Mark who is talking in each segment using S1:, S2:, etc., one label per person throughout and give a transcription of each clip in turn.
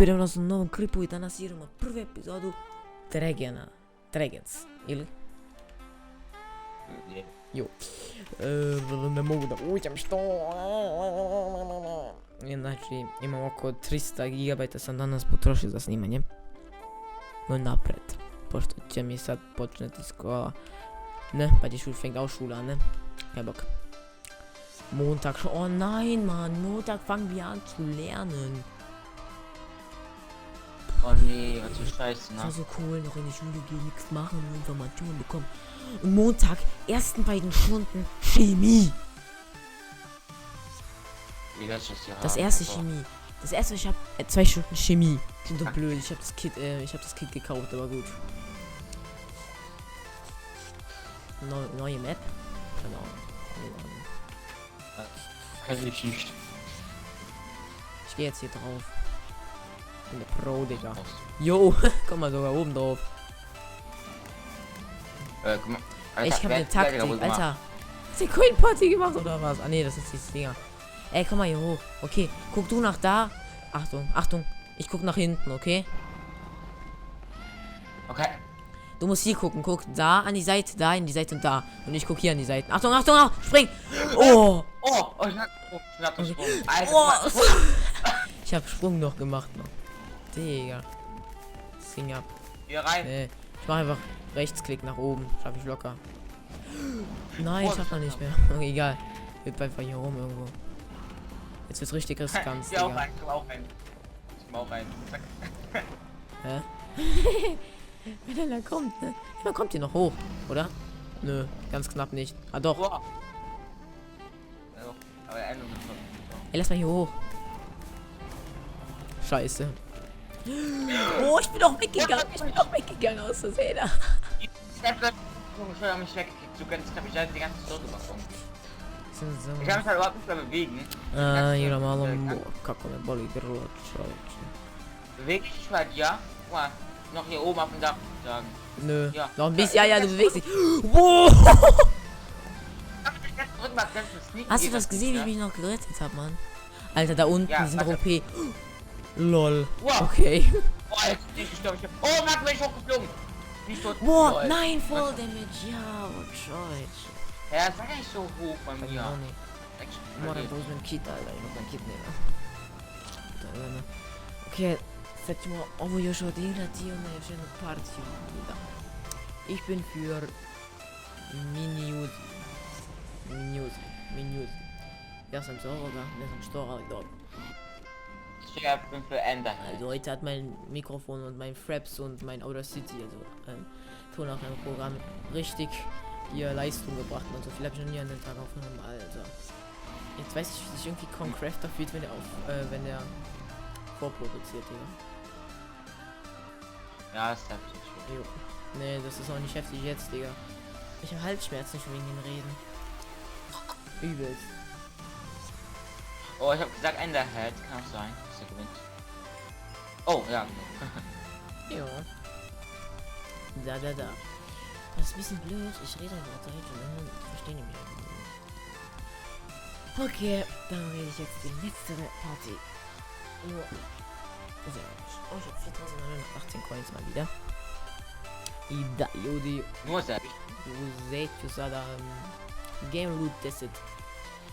S1: перевносно новом клипу и danas имamo prvu epizodu Dragons, ili? Jo. Ne mogu da uđem, što? Znači, imam oko 300 GB sam danas potrošio za snimanje. No napred, pošto će mi sad početi škola. Ne, bei der Schule fängt auch Schule an, ne? Ja, Bock. Montag schon. Oh nein, Mann. Montag fangen wir an zu lernen.
S2: Oh nee, was für Scheiße, ne?
S1: Das war so cool, noch in die Schule gehen, nichts machen, nur Informationen bekommen. Und Montag, ersten beiden Stunden Chemie.
S2: Wie das ist ja.
S1: Das erste Chemie. Das erste, ich hab 2 Stunden Chemie. Sind so blöd, ich hab das Kit gekauft, aber gut. Neue Map? Keine Ahnung.
S2: Kann ich nicht.
S1: Ich gehe jetzt hier drauf. Ich bin der Pro, Digga. Jo, komm mal sogar oben drauf.
S2: Guck mal. Alter,
S1: Ich hab eine Taktik, Alter.
S2: Alter.
S1: Hast du Queen Party gemacht oder was? Ah ne, das ist dieses Dinger. Ey, komm mal hier hoch. Okay, guck du nach da. Achtung, Achtung. Ich guck nach hinten, okay?
S2: Okay.
S1: Du musst hier gucken. Guck da an die Seite, da in die Seite und da. Und ich guck hier an die Seite. Achtung, Achtung, Achtung. Spring. Oh.
S2: Ich hab gesprungen. Alter,
S1: Oh.
S2: guck mal.
S1: Ich hab Sprung noch gemacht, Mann. Digga. Das ging ab.
S2: Hier rein.
S1: Nee. Ich mach einfach Rechtsklick nach oben. Schaff ich locker. Nein, ich schaff noch nicht mehr. Okay, egal. Wird einfach hier rum irgendwo. Jetzt wird's richtig riskant.
S2: Ich auch rein, komm auch rein. Ich komm auch rein. Zack.
S1: Hä? Wenn er da kommt, ne? Man kommt hier noch hoch, oder? Nö, ganz knapp nicht. Ah doch.
S2: Boah. Ja, doch. Aber der Ende ist
S1: Ey, lass mal hier hoch. Scheiße. Oh, ich bin doch weggegangen. Ich bin doch weggegangen aus der Szene.
S2: Ich hab mich weggekickt. Du kannst, hab ich halt die ganze Zeit bekommen. Ich kann mich halt überhaupt nicht mehr bewegen.
S1: Hier malo kako me boli grlo, čovječe.
S2: Beweg dich bei dir. Guck mal, noch hier oben auf dem Dach sagen.
S1: Nö,
S2: Ja.
S1: noch ein bisschen, ja, du bewegst dich. Wow. Hast du das gesehen, wie ich mich noch gerettet habe, Mann? Alter, da unten
S2: Ja,
S1: sind doch
S2: warte.
S1: OP. Lol.
S2: Wow.
S1: Okay.
S2: Boah, jetzt bin ich gestorben. Oh, Marc, bin ich hochgeflogen. Nicht tot.
S1: Boah,
S2: Lol.
S1: nein, Full Damage. Ja, oh, Scheiße.
S2: Ja, das war gar nicht so hoch bei mir.
S1: Ja, nee. Mora, wo ist mein Kit, Alter? Ich muss mein Kit nehmen. Okay, sećemo ovo još odigrati, onda još jednu partiju. Da. Ich bin für Minus. Ja sam se ovoga, ne znam što, ali dobro.
S2: Ich bin für Ender.
S1: Also heute hat mein Mikrofon und mein Fraps und mein Audacity, also Tonaufnahmeprogramm, richtig ihr Leistung gebracht. Und so viel habe ich noch nie an den Tag aufgenommen, Alter. Jetzt weiß ich, wie sich irgendwie Concrafter fühlt, wenn er vorproduziert, Digga.
S2: Ja, ist heftig.
S1: Jo. Nee, das ist auch nicht heftig jetzt, Digga. Ich habe Halsschmerzen schon wegen dem Reden. Übelst.
S2: Oh, ich habe gesagt Enderhead. Kann auch sein, dass er gewinnt. Oh, ja.
S1: Ja. Da. Das ist ein bisschen blöd. Ich rede einfach Deutsch und dann verstehen die mich einfach nicht. Okay, dann rede ich jetzt die letzte Party. Ja. Sehr gut. Oh, ich hab 4918 Coins mal wieder. Da, Jodi.
S2: Nur selbst.
S1: Usate sada Game Loot 10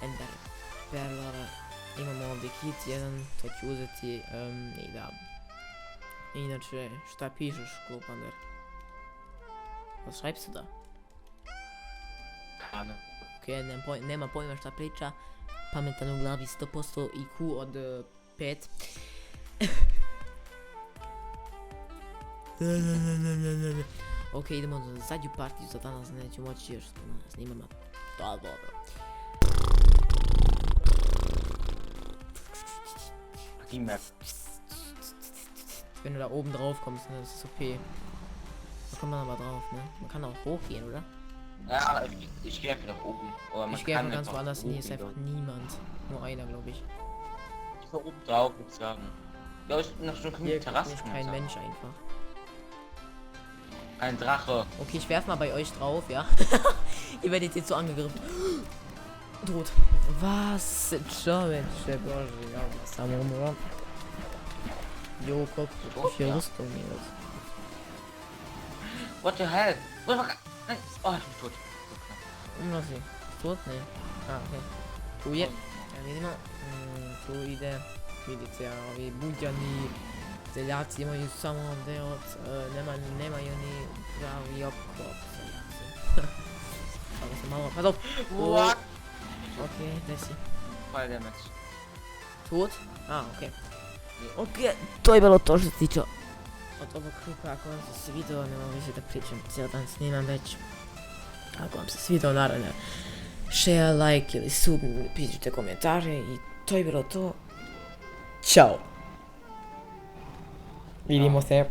S1: Ender. Per imamo ovdje kit jedan, to ću uzeti i da. Inače, šta pišeš, Klupander? Was schreibst du da? Ok, nema pojma šta priča. Pametan u glavi 100% IQ od 5. Ok, idemo na zadnju partiju za danas, neću moći još snimamo. To je dobro. Wenn du da oben drauf kommst, dann ist es okay. Da kommt man aber drauf, ne? Man kann auch hochgehen, oder?
S2: Ja, ich gehe einfach nach oben. Oder man
S1: Ich gehe
S2: kann
S1: einfach ganz woanders hin, hier ist
S2: hochgehen.
S1: einfach niemand. Nur einer, glaube ich.
S2: Ich war oben drauf, würde ich sagen. Ja, ist noch so eine
S1: Hier
S2: Terrasse.
S1: ist kein Mensch einfach.
S2: Ein Drache.
S1: Okay, ich werf mal bei euch drauf, ja? Ihr werdet jetzt so angegriffen. Tot. Was? Jo, koliko je
S2: Ja.
S1: ustao minut.
S2: What the hell? What the fuck? Nein. Oh, ich bin tot.
S1: Ulazi. Tot? Ne. A, okej. Tu je. Ja vidimo. Tu ide. Vidite, ovi buđani seljaci imaju samo deo, nemaju ni pravi oklop seljaci. Samo se malo, pa dobro.
S2: What?
S1: Okej, gdje si?
S2: Fire damage.
S1: Tut? A, okej. Okej, to je bilo to što se tiče od ovog klipa. Ako vam se svidjelo, nema više da pričam, cijel dan snimam već. Ako vam se svidjelo, naravno, share, like ili sub, pišite komentare i to je bilo to. Ćao! Vidimo se.